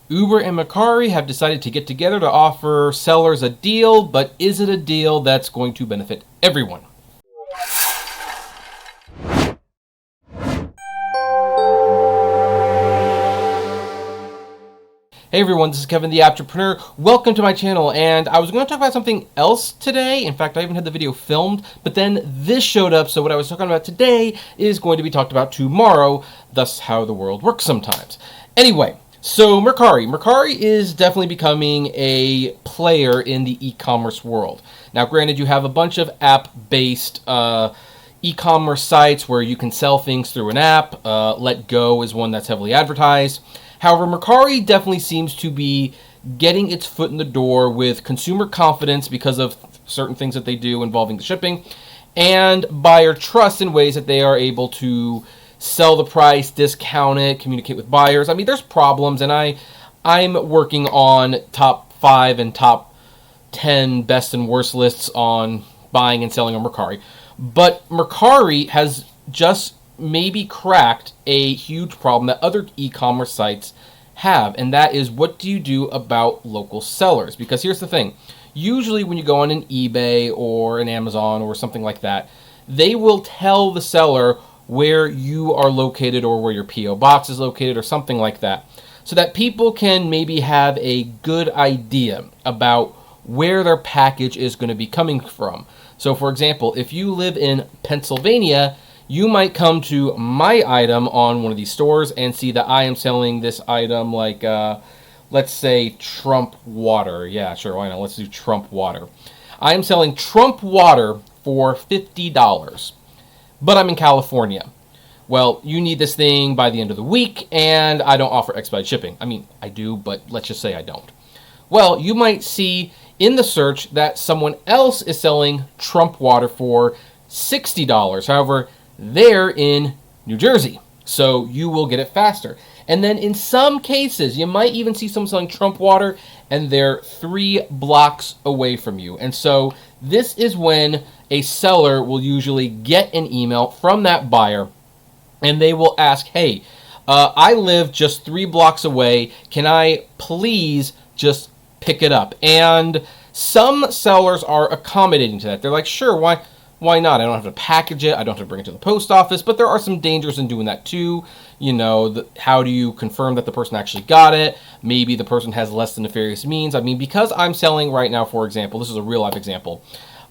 Uber and Mercari have decided to get together to offer sellers a deal, but is it a deal that's going to benefit everyone? Hey everyone, this is Kevin the Apptrepreneur. Welcome to my channel, and I was going to talk about something else today. In fact, I even had the video filmed, but then this showed up, so what I was talking about today is going to be talked about tomorrow, thus how the world works sometimes. Anyway, so Mercari is definitely becoming a player in the e-commerce world. Now, granted, you have a bunch of app-based e-commerce sites where you can sell things through an app. Let Go is one that's heavily advertised. However, Mercari definitely seems to be getting its foot in the door with consumer confidence because of certain things that they do involving the shipping, and buyer trust in ways that they are able to sell the price, discount it, communicate with buyers. I mean, there's problems, and I'm working on top 5 and top 10 best and worst lists on buying and selling on Mercari. But Mercari has just maybe cracked a huge problem that other e-commerce sites have, and that is, what do you do about local sellers? Because here's the thing. Usually when you go on an eBay or an Amazon or something like that, they will tell the seller where you are located or where your P.O. box is located or something like that, so that people can maybe have a good idea about where their package is going to be coming from. So for example, if you live in Pennsylvania, you might come to my item on one of these stores and see that I am selling this item like, let's say Trump water. Yeah, sure, why not? Let's do Trump water. I am selling Trump water for $50, but I'm in California. Well, you need this thing by the end of the week, and I don't offer expedited shipping. I mean, I do, but let's just say I don't. Well, you might see in the search that someone else is selling Trump water for $60. However, they're in New Jersey, so you will get it faster. And then in some cases, you might even see someone selling Trump water and they're 3 blocks away from you. And so this is when a seller will usually get an email from that buyer, and they will ask, hey, I live just 3 blocks away. Can I please just pick it up? And some sellers are accommodating to that. They're like, sure, why not? I don't have to package it. I don't have to bring it to the post office. But there are some dangers in doing that too. You know, how do you confirm that the person actually got it? Maybe the person has less than nefarious means. I mean, because I'm selling right now, for example, this is a real life example,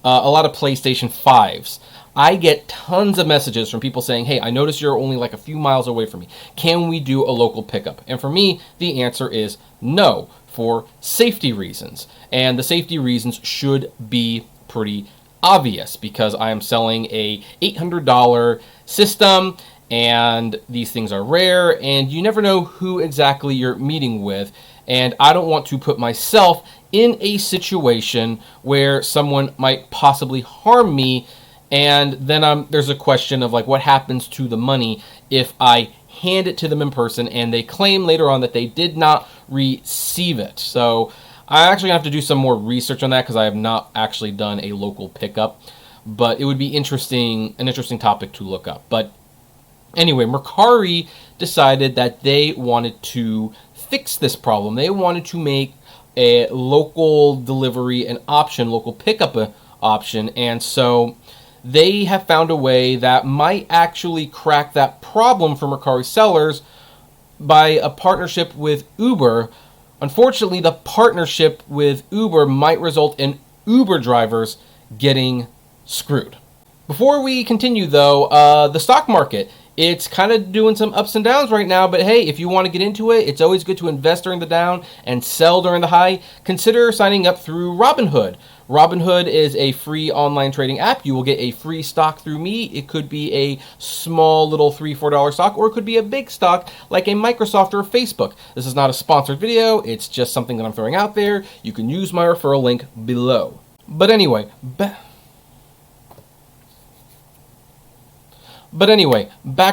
a lot of PlayStation 5s. I get tons of messages from people saying, hey, I noticed you're only like a few miles away from me. Can we do a local pickup? And for me, the answer is no, for safety reasons. And the safety reasons should be pretty obvious, because I am selling a $800 system, and these things are rare, and you never know who exactly you're meeting with, and I don't want to put myself in a situation where someone might possibly harm me, and then there's a question of like, what happens to the money if I hand it to them in person and they claim later on that they did not receive it? So I actually have to do some more research on that, because I have not actually done a local pickup, but it would be an interesting topic to look up. But anyway, Mercari decided that they wanted to fix this problem. They wanted to make a local delivery an option, local pickup option, and so they have found a way that might actually crack that problem for Mercari sellers by a partnership with Uber. Unfortunately, the partnership with Uber might result in Uber drivers getting screwed. Before we continue, though, the stock market, it's kind of doing some ups and downs right now, but hey, if you want to get into it, it's always good to invest during the down and sell during the high. Consider signing up through Robinhood. Robinhood is a free online trading app. You will get a free stock through me. It could be a small little $3, $4 stock, or it could be a big stock like a Microsoft or a Facebook. This is not a sponsored video. It's just something that I'm throwing out there. You can use my referral link below. But anyway, back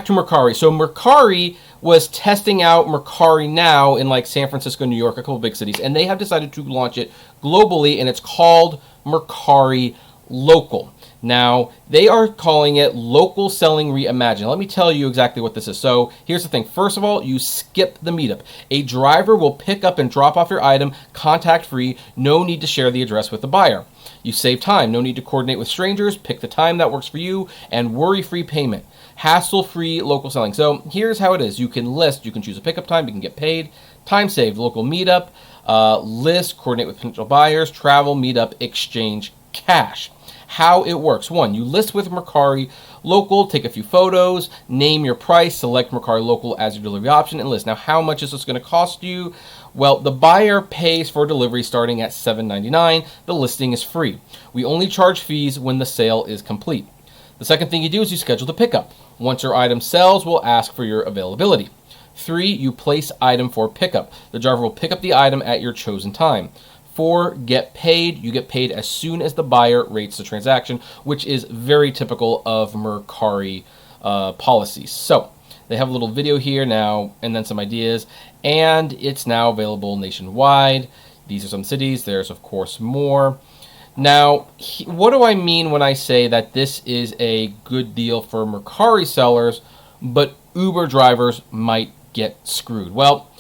to Mercari. So Mercari was testing out Mercari Now in like San Francisco, New York, a couple big cities, and they have decided to launch it globally, and it's called Mercari Local. Now, they are calling it local selling reimagined. Let me tell you exactly what this is. So here's the thing. First of all, you skip the meetup. A driver will pick up and drop off your item contact-free. No need to share the address with the buyer. You save time. No need to coordinate with strangers. Pick the time that works for you, and worry-free payment. Hassle-free local selling. So here's how it is. You can list. You can choose a pickup time. You can get paid. Time saved. Local meetup. List. Coordinate with potential buyers. Travel. Meetup. Exchange. Cash. How it works. 1, you list with Mercari Local, take a few photos, name your price, select Mercari Local as your delivery option, and list. Now, how much is this going to cost you? Well, the buyer pays for delivery starting at $7.99. The listing is free. We only charge fees when the sale is complete. The second thing you do is you schedule the pickup. Once your item sells, we'll ask for your availability. 3, you place item for pickup. The driver will pick up the item at your chosen time. 4, get paid. You get paid as soon as the buyer rates the transaction, which is very typical of Mercari policies. So they have a little video here now and then some ideas, and it's now available nationwide. These are some cities. There's, of course, more. Now, what do I mean when I say that this is a good deal for Mercari sellers, but Uber drivers might get screwed? Well,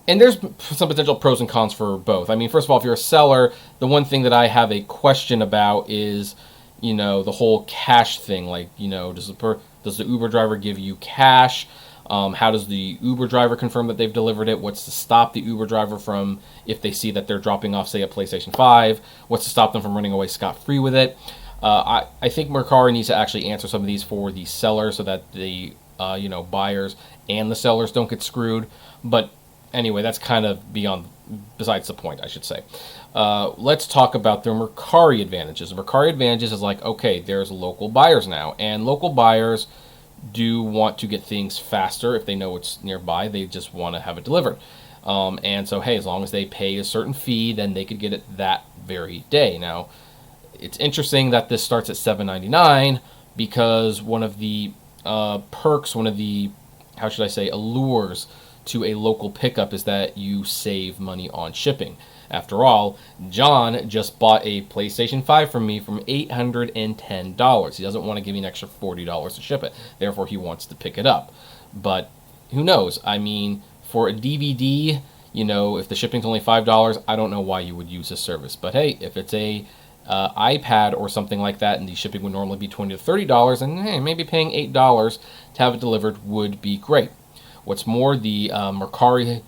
and there's some potential pros and cons for both. I mean, first of all, if you're a seller, the one thing that I have a question about is, the whole cash thing. Like, does the Uber driver give you cash? How does the Uber driver confirm that they've delivered it? What's to stop the Uber driver from, if they see that they're dropping off, say, a PlayStation 5, what's to stop them from running away scot-free with it? I think Mercari needs to actually answer some of these for the seller so that the buyers and the sellers don't get screwed. But anyway, that's kind of besides the point, I should say. Let's talk about the Mercari advantages. The Mercari advantages is like, okay, there's local buyers now, and local buyers do want to get things faster. If they know it's nearby, they just want to have it delivered. And so, hey, as long as they pay a certain fee, then they could get it that very day. Now, it's interesting that this starts at $7.99 because one of the perks, one of the, how should I say, allures to a local pickup is that you save money on shipping. After all, John just bought a PlayStation 5 from me from $810. He doesn't want to give me an extra $40 to ship it. Therefore, he wants to pick it up. But who knows? I mean, for a DVD, if the shipping's only $5, I don't know why you would use this service. But hey, if it's a iPad or something like that, and the shipping would normally be $20 to $30, and hey, maybe paying $8 to have it delivered would be great. What's more, the Mercari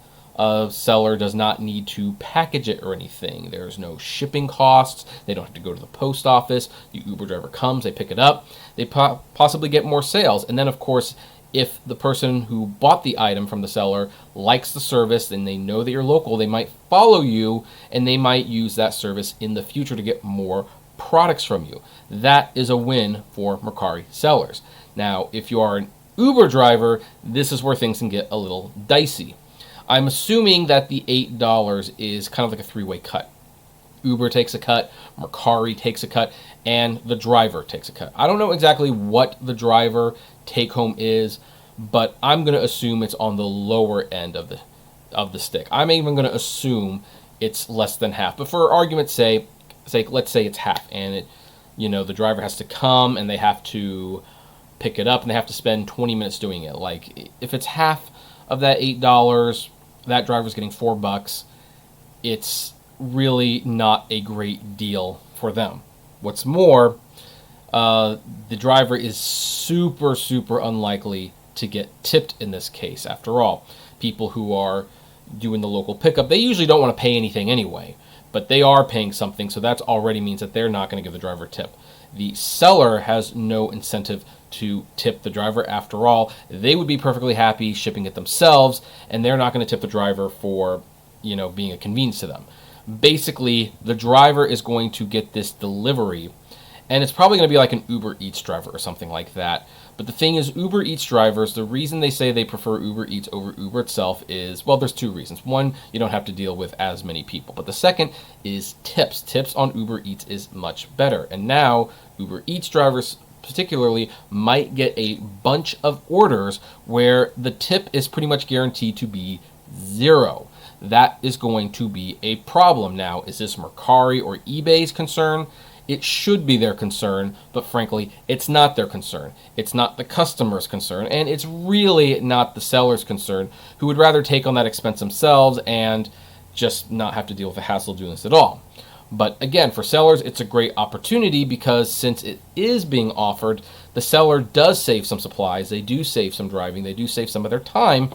seller does not need to package it or anything. There's no shipping costs. They don't have to go to the post office. The Uber driver comes, they pick it up. They possibly get more sales. And then, of course, if the person who bought the item from the seller likes the service and they know that you're local, they might follow you and they might use that service in the future to get more products from you. That is a win for Mercari sellers. Now, if you are an Uber driver, this is where things can get a little dicey. I'm assuming that the $8 is kind of like a three-way cut. Uber takes a cut, Mercari takes a cut, and the driver takes a cut. I don't know exactly what the driver take-home is, but I'm going to assume it's on the lower end of the stick. I'm even going to assume it's less than half. But for argument's sake, let's say it's half, and the driver has to come and they have to pick it up and they have to spend 20 minutes doing it. Like, if it's half of that $8, that driver's getting $4. It's really not a great deal for them. What's more, the driver is super, super unlikely to get tipped in this case. After all, people who are doing the local pickup, they usually don't want to pay anything anyway, but they are paying something, so that already means that they're not going to give the driver a tip. The seller has no incentive to tip the driver. After all, they would be perfectly happy shipping it themselves, and they're not going to tip the driver for, being a convenience to them. Basically, the driver is going to get this delivery, and it's probably going to be like an Uber Eats driver or something like that. But the thing is, Uber Eats drivers, the reason they say they prefer Uber Eats over Uber itself is, well, there's two reasons. One, you don't have to deal with as many people. But the second is tips. Tips on Uber Eats is much better. And now, Uber Eats drivers particularly might get a bunch of orders where the tip is pretty much guaranteed to be zero. That is going to be a problem. Now, is this Mercari or eBay's concern? it should be their concern, but frankly, it's not their concern. It's not the customer's concern, and it's really not the seller's concern, who would rather take on that expense themselves and just not have to deal with the hassle of doing this at all. But again, for sellers, it's a great opportunity because since it is being offered, the seller does save some supplies, they do save some driving, they do save some of their time,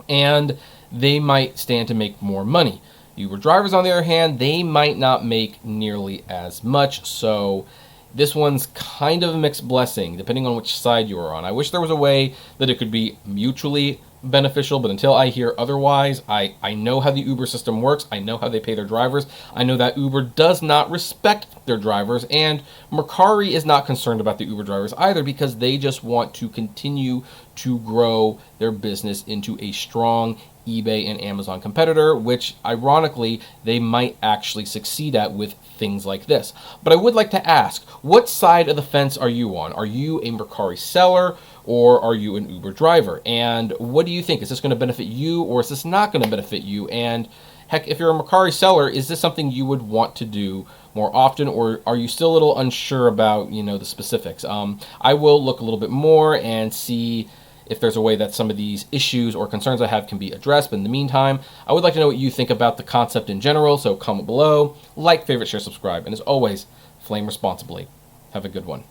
and they might stand to make more money. Uber drivers, on the other hand, they might not make nearly as much, so this one's kind of a mixed blessing, depending on which side you are on. I wish there was a way that it could be mutually beneficial, but until I hear otherwise, I know how the Uber system works, I know how they pay their drivers, I know that Uber does not respect their drivers, and Mercari is not concerned about the Uber drivers either because they just want to continue to grow their business into a strong eBay and Amazon competitor, which ironically they might actually succeed at with things like this. But I would like to ask, what side of the fence are you on? Are you a Mercari seller or are you an Uber driver? And what do you think? Is this going to benefit you or is this not going to benefit you? And heck, if you're a Mercari seller, is this something you would want to do more often, or are you still a little unsure about, the specifics? I will look a little bit more and see if there's a way that some of these issues or concerns I have can be addressed. But in the meantime, I would like to know what you think about the concept in general, so comment below, like, favorite, share, subscribe, and as always, flame responsibly. Have a good one.